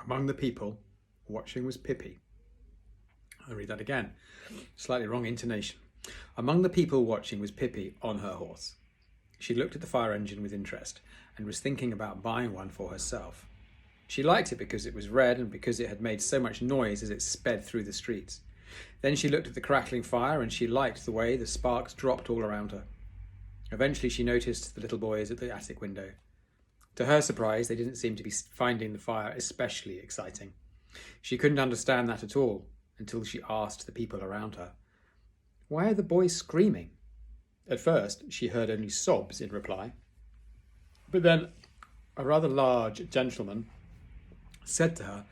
Among the people watching was Pippi. I'll read that again. Slightly wrong intonation. Among the people watching was Pippi on her horse. She looked at the fire engine with interest and was thinking about buying one for herself. She liked it because it was red and because it had made so much noise as it sped through the streets. Then she looked at the crackling fire and she liked the way the sparks dropped all around her. Eventually she noticed the little boys at the attic window. To her surprise, they didn't seem to be finding the fire especially exciting. She couldn't understand that at all until she asked the people around her, "Why are the boys screaming?" At first, she heard only sobs in reply. But then a rather large gentleman said to her,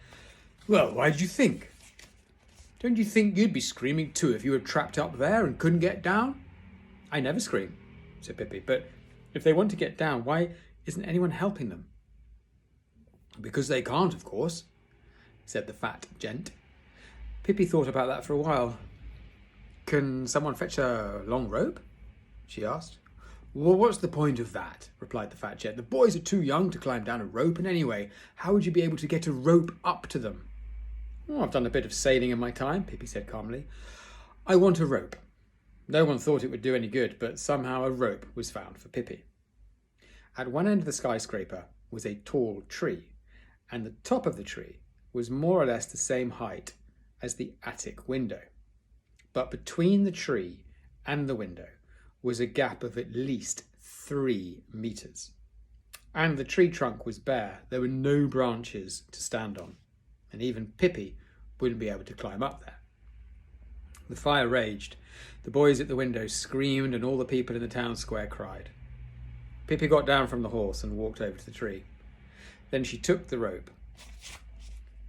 "Well, why did you think? Don't you think you'd be screaming too if you were trapped up there and couldn't get down?" "I never scream," said Pippi, "but if they want to get down, why isn't anyone helping them?" "Because they can't, of course," said the fat gent. Pippi thought about that for a while. "Can someone fetch a long rope?" she asked. "Well, what's the point of that?" replied the fat gent. "The boys are too young to climb down a rope, and anyway, how would you be able to get a rope up to them?" "Oh, I've done a bit of sailing in my time," Pippi said calmly. "I want a rope." No one thought it would do any good, but somehow a rope was found for Pippi. At one end of the skyscraper was a tall tree, and the top of the tree was more or less the same height as the attic window. But between the tree and the window was a gap of at least 3 meters. And the tree trunk was bare. There were no branches to stand on, and even Pippi wouldn't be able to climb up there. The fire raged. The boys at the window screamed, and all the people in the town square cried. Pippi got down from the horse and walked over to the tree. Then she took the rope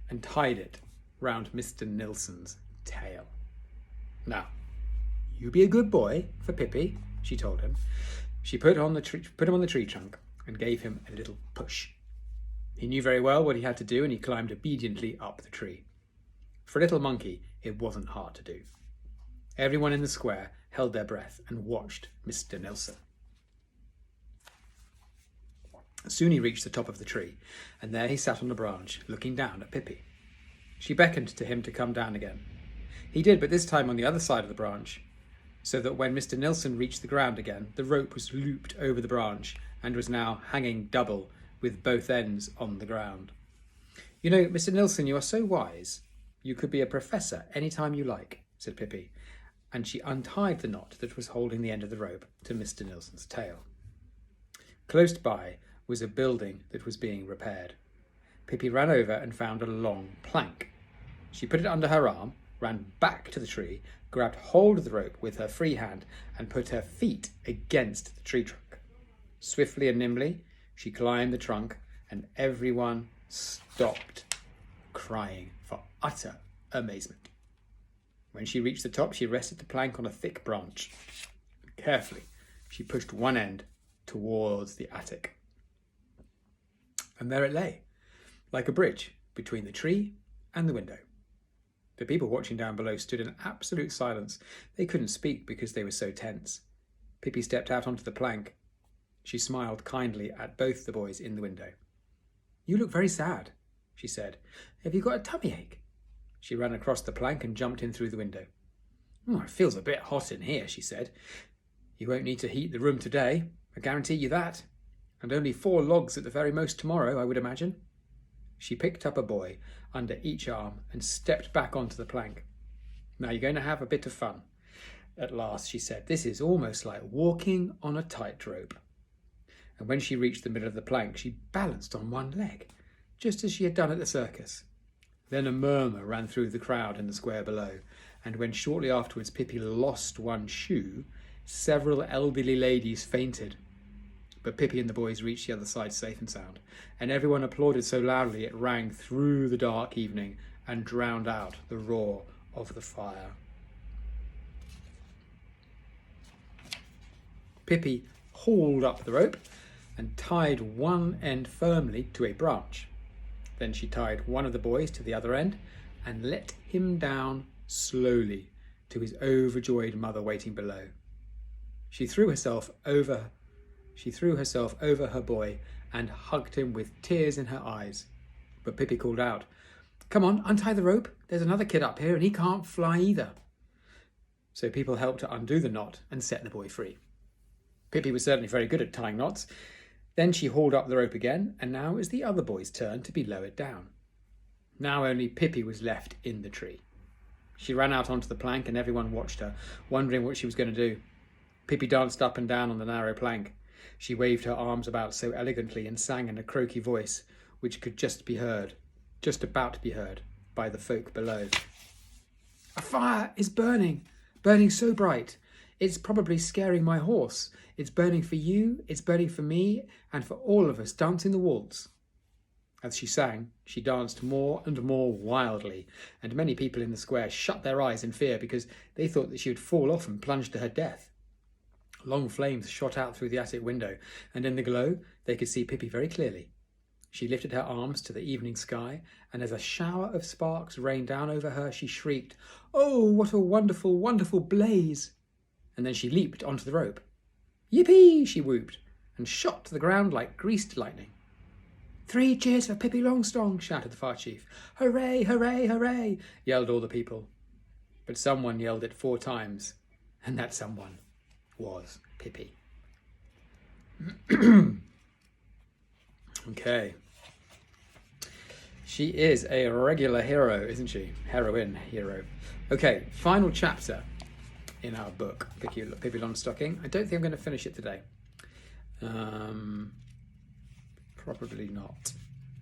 and tied it round Mr. Nilsson's tail. "Now, you be a good boy for Pippi," she told him. She put him on the tree trunk and gave him a little push. He knew very well what he had to do, and he climbed obediently up the tree. For a little monkey, it wasn't hard to do. Everyone in the square held their breath and watched Mr. Nilsson. Soon he reached the top of the tree, and there he sat on a branch, looking down at Pippi. She beckoned to him to come down again. He did, but this time on the other side of the branch, so that when Mr. Nilsson reached the ground again, the rope was looped over the branch and was now hanging double with both ends on the ground. "You know, Mr. Nilsson, you are so wise. You could be a professor any time you like," said Pippi, and she untied the knot that was holding the end of the rope to Mr. Nilsson's tail. Close by was a building that was being repaired. Pippi ran over and found a long plank. She put it under her arm, ran back to the tree, grabbed hold of the rope with her free hand, and put her feet against the tree trunk. Swiftly and nimbly, she climbed the trunk, and everyone stopped crying for utter amazement. When she reached the top, she rested the plank on a thick branch. Carefully, she pushed one end towards the attic. And there it lay, like a bridge between the tree and the window. The people watching down below stood in absolute silence. They couldn't speak because they were so tense. Pippi stepped out onto the plank. She smiled kindly at both the boys in the window. "You look very sad," she said. "Have you got a tummy ache?" She ran across the plank and jumped in through the window. "Oh, it feels a bit hot in here," she said. "You won't need to heat the room today, I guarantee you that. And only 4 logs at the very most tomorrow, I would imagine." She picked up a boy under each arm and stepped back onto the plank. "Now you're going to have a bit of fun." At last, she said, "This is almost like walking on a tightrope." And when she reached the middle of the plank, she balanced on one leg, just as she had done at the circus. Then a murmur ran through the crowd in the square below, and when shortly afterwards Pippi lost one shoe, several elderly ladies fainted. But Pippi and the boys reached the other side safe and sound, and everyone applauded so loudly it rang through the dark evening and drowned out the roar of the fire. Pippi hauled up the rope and tied one end firmly to a branch. Then she tied one of the boys to the other end and let him down slowly to his overjoyed mother waiting below. She threw herself over her boy and hugged him with tears in her eyes. But Pippi called out, "Come on, untie the rope. There's another kid up here and he can't fly either." So people helped her undo the knot and set the boy free. Pippi was certainly very good at tying knots. Then she hauled up the rope again, and now it was the other boy's turn to be lowered down. Now only Pippi was left in the tree. She ran out onto the plank and everyone watched her, wondering what she was going to do. Pippi danced up and down on the narrow plank. She waved her arms about so elegantly and sang in a croaky voice, which could just about be heard, by the folk below. "A fire is burning, burning so bright. It's probably scaring my horse. It's burning for you, it's burning for me, and for all of us dancing the waltz." As she sang, she danced more and more wildly, and many people in the square shut their eyes in fear because they thought that she would fall off and plunge to her death. Long flames shot out through the attic window, and in the glow they could see Pippi very clearly. She lifted her arms to the evening sky, and as a shower of sparks rained down over her, she shrieked, "Oh, what a wonderful, wonderful blaze!" And then she leaped onto the rope. "Yippee!" she whooped, and shot to the ground like greased lightning. "3 cheers for Pippi Longstrong!" shouted the fire chief. "Hooray, hooray, hooray!" yelled all the people. But someone yelled it 4 times, and that someone was Pippi. Okay. She is a regular hero, isn't she? Heroine, hero. Okay, final chapter in our book, Pippi Longstocking. I don't think I'm going to finish it today. Probably not.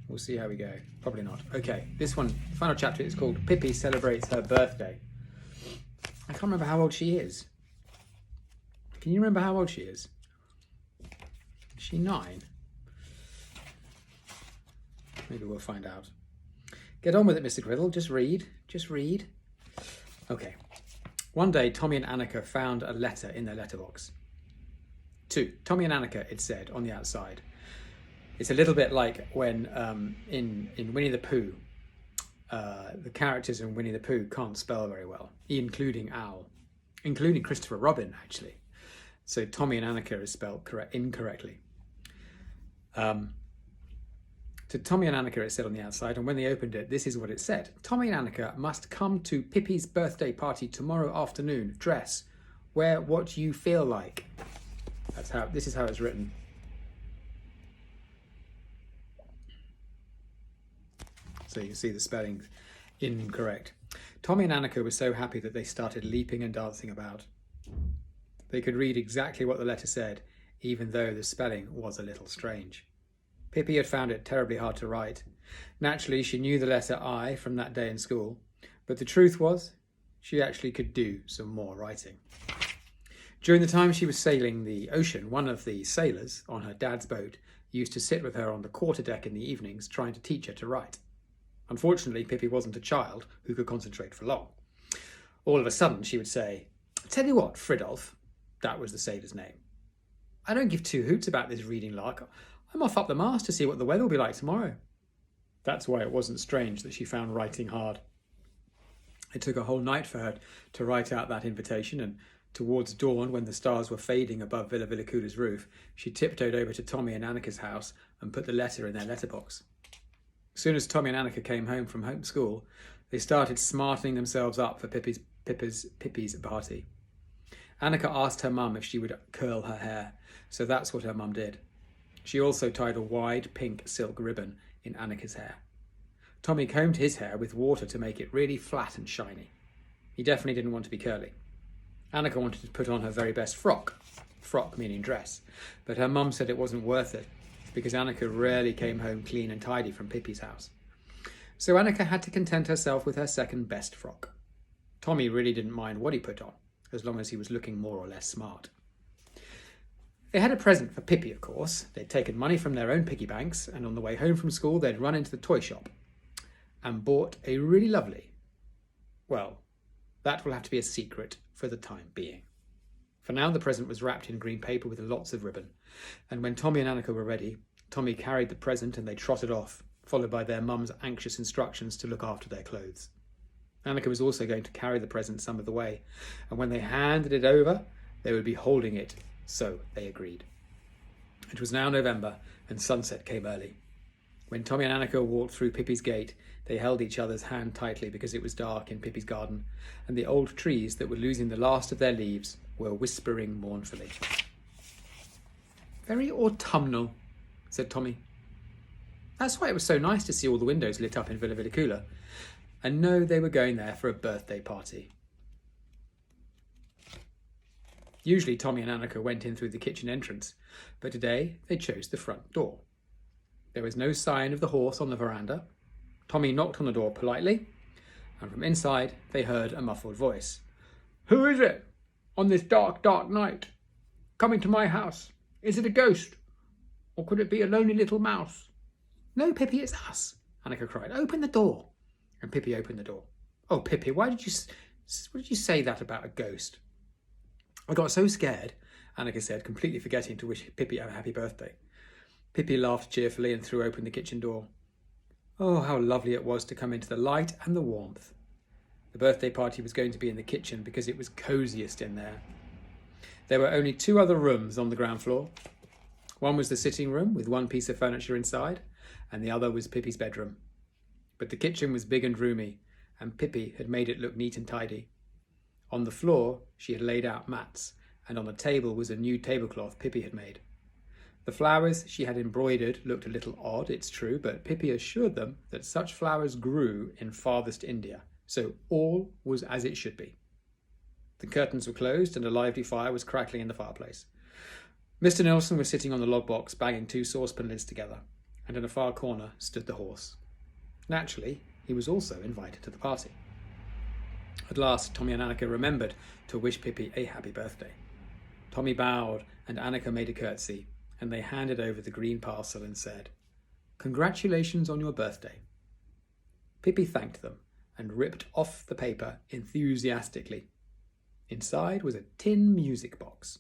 We'll see how we go. Probably not. Okay, this one, final chapter, is called Pippi Celebrates Her Birthday. I can't remember how old she is. Can you remember how old she is? Is she 9? Maybe we'll find out. Get on with it, Mr. Griddle. Just read. Just read. Okay. One day, Tommy and Annika found a letter in their letterbox. To Tommy and Annika, it said on the outside. It's a little bit like when in Winnie the Pooh, the characters in Winnie the Pooh can't spell very well, including Owl, including Christopher Robin, actually. So Tommy and Annika is spelled incorrectly. To Tommy and Annika, it said on the outside, and when they opened it, this is what it said. Tommy and Annika must come to Pippi's birthday party tomorrow afternoon. Dress. Wear what you feel like. This is how it's written. So you see the spelling incorrect. Tommy and Annika were so happy that they started leaping and dancing about. They could read exactly what the letter said, even though the spelling was a little strange. Pippi had found it terribly hard to write. Naturally, she knew the letter I from that day in school, but the truth was, she actually could do some more writing. During the time she was sailing the ocean, one of the sailors on her dad's boat used to sit with her on the quarterdeck in the evenings trying to teach her to write. Unfortunately, Pippi wasn't a child who could concentrate for long. All of a sudden, she would say, "Tell you what, Fridolf," that was the sailor's name, "I don't give 2 hoots about this reading lark. I'm off up the mast to see what the weather will be like tomorrow." That's why it wasn't strange that she found writing hard. It took a whole night for her to write out that invitation, and towards dawn, when the stars were fading above Villa Villacula's roof, she tiptoed over to Tommy and Annika's house and put the letter in their letterbox. As soon as Tommy and Annika came home from school, they started smartening themselves up for Pippi's party. Annika asked her mum if she would curl her hair, so that's what her mum did. She also tied a wide pink silk ribbon in Annika's hair. Tommy combed his hair with water to make it really flat and shiny. He definitely didn't want to be curly. Annika wanted to put on her very best frock meaning dress, but her mum said it wasn't worth it because Annika rarely came home clean and tidy from Pippi's house. So Annika had to content herself with her second best frock. Tommy really didn't mind what he put on, as long as he was looking more or less smart. They had a present for Pippi, of course. They'd taken money from their own piggy banks, and on the way home from school, they'd run into the toy shop and bought a really lovely... Well, that will have to be a secret for the time being. For now, the present was wrapped in green paper with lots of ribbon, and when Tommy and Annika were ready, Tommy carried the present and they trotted off, followed by their mum's anxious instructions to look after their clothes. Annika was also going to carry the present some of the way, and when they handed it over, they would be holding it. So they agreed. It was now November, and sunset came early. When Tommy and Annika walked through Pippi's gate, they held each other's hand tightly because it was dark in Pippi's garden, and the old trees that were losing the last of their leaves were whispering mournfully. "Very autumnal," said Tommy. That's why it was so nice to see all the windows lit up in Villa Viticula, and know they were going there for a birthday party. Usually Tommy and Annika went in through the kitchen entrance, but today they chose the front door. There was no sign of the horse on the veranda. Tommy knocked on the door politely, and from inside they heard a muffled voice. "Who is it, on this dark, dark night, coming to my house? Is it a ghost, or could it be a lonely little mouse?" "No, Pippi, it's us," Annika cried. "Open the door." And Pippi opened the door. "Oh, Pippi, why did you say that about a ghost?" "I got so scared," Annika said, completely forgetting to wish Pippi a happy birthday. Pippi laughed cheerfully and threw open the kitchen door. Oh, how lovely it was to come into the light and the warmth. The birthday party was going to be in the kitchen because it was cosiest in there. There were only 2 other rooms on the ground floor. One was the sitting room with one piece of furniture inside, and the other was Pippi's bedroom. But the kitchen was big and roomy, and Pippi had made it look neat and tidy. On the floor, she had laid out mats, and on the table was a new tablecloth Pippi had made. The flowers she had embroidered looked a little odd, it's true, but Pippi assured them that such flowers grew in farthest India, so all was as it should be. The curtains were closed and a lively fire was crackling in the fireplace. Mr. Nilsson was sitting on the log box banging 2 saucepan lids together, and in a far corner stood the horse. Naturally, he was also invited to the party. At last, Tommy and Annika remembered to wish Pippi a happy birthday. Tommy bowed and Annika made a curtsy, and they handed over the green parcel and said, "Congratulations on your birthday." Pippi thanked them and ripped off the paper enthusiastically. Inside was a tin music box.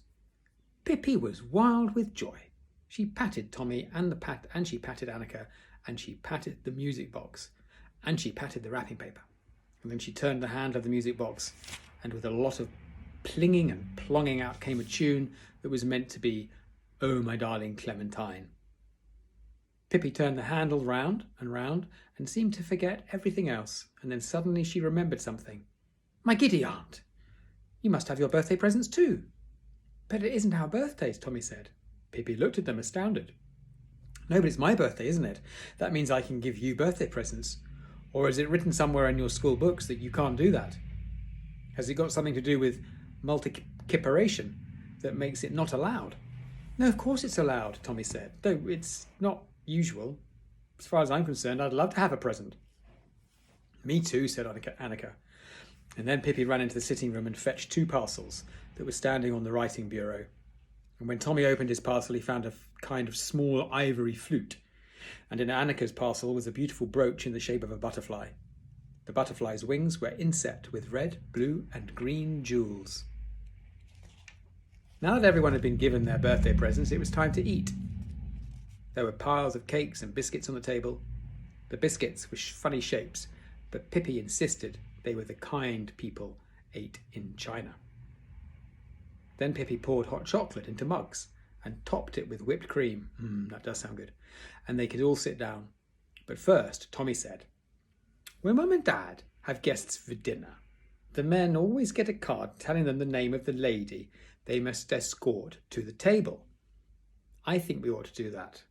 Pippi was wild with joy. She patted Tommy and she patted Annika, and she patted the music box, and she patted the wrapping paper. And then she turned the handle of the music box, and with a lot of plinging and plonging out came a tune that was meant to be "Oh, my darling Clementine." Pippi turned the handle round and seemed to forget everything else, and then suddenly she remembered something. "My giddy aunt, you must have your birthday presents too." "But it isn't our birthdays," Tommy said. Pippi looked at them astounded. "No, but it's my birthday, isn't it? That means I can give you birthday presents. Or is it written somewhere in your school books that you can't do that? Has it got something to do with multiplication that makes it not allowed?" "No, of course it's allowed," Tommy said, "though it's not usual. As far as I'm concerned, I'd love to have a present." "Me too," said Annika. And then Pippi ran into the sitting room and fetched 2 parcels that were standing on the writing bureau. And when Tommy opened his parcel, he found a kind of small ivory flute. And in Annika's parcel was a beautiful brooch in the shape of a butterfly. The butterfly's wings were inset with red, blue, and green jewels. Now that everyone had been given their birthday presents, it was time to eat. There were piles of cakes and biscuits on the table. The biscuits were funny shapes, but Pippi insisted they were the kind people ate in China. Then Pippi poured hot chocolate into mugs and topped it with whipped cream. That does sound good. And they could all sit down. But first, Tommy said, "When Mum and Dad have guests for dinner, the men always get a card telling them the name of the lady they must escort to the table. I think we ought to do that."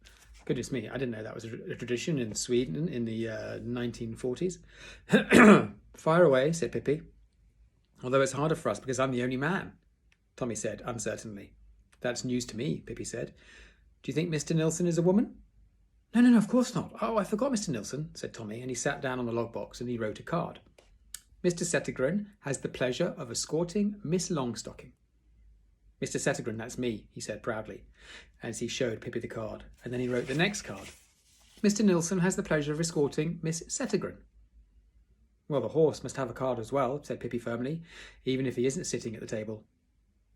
Goodness me, I didn't know that was a tradition in Sweden in the 1940s. "Fire away," said Pippi. "Although it's harder for us because I'm the only man," Tommy said uncertainly. "That's news to me," Pippi said. "Do you think Mr. Nilsson is a woman?" No, of course not. Oh, I forgot Mr. Nilsson," said Tommy, and he sat down on the log box and he wrote a card. "Mr. Settergren has the pleasure of escorting Miss Longstocking." "Mr. Settergren, that's me," he said proudly, as he showed Pippi the card, and then he wrote the next card. "Mr. Nilsson has the pleasure of escorting Miss Settergren." "Well, the horse must have a card as well," said Pippi firmly, "even if he isn't sitting at the table."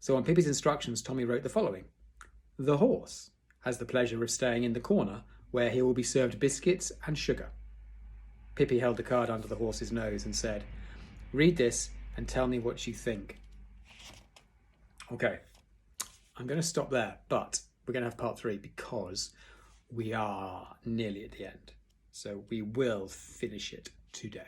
So on Pippi's instructions, Tommy wrote the following. "The horse has the pleasure of staying in the corner where he will be served biscuits and sugar." Pippi held the card under the horse's nose and said, "Read this and tell me what you think." Okay, I'm going to stop there, but we're going to have part 3 because we are nearly at the end. So we will finish it today.